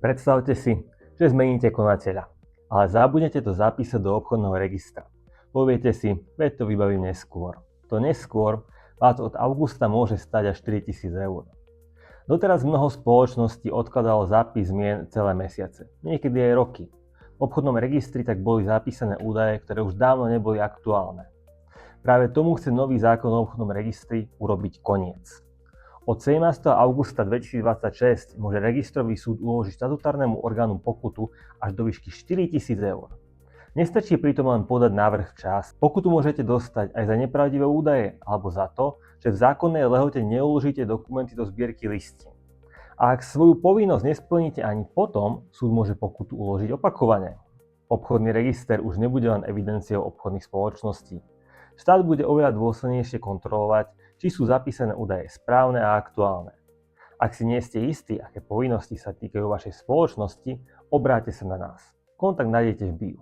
Predstavte si, že zmeníte konateľa, ale zabudnete to zapísať do obchodného registra. Poviete si, veď to vybavím neskôr. To neskôr vás od augusta môže stať až 4 000 eur. Doteraz mnoho spoločností odkladalo zápis zmien celé mesiace, niekedy aj roky. V obchodnom registri tak boli zapísané údaje, ktoré už dávno neboli aktuálne. Práve tomu chce nový zákon o obchodnom registri urobiť koniec. Od 17. augusta 2026 môže registrový súd uložiť štatutárnemu orgánu pokutu až do výšky 4 000 eur. Nestačí pritom len podať návrh včas. Pokutu môžete dostať aj za nepravdivé údaje alebo za to, že v zákonnej lehote neuložíte dokumenty do zbierky listín. A ak svoju povinnosť nesplníte ani potom, súd môže pokutu uložiť opakovane. Obchodný register už nebude len evidenciou obchodných spoločností. Štát bude oveľa dôslednejšie kontrolovať, či sú zapísané údaje správne a aktuálne. Ak si nie ste istí, aké povinnosti sa týkajú vašej spoločnosti, obráťte sa na nás. Kontakt nájdete v bio.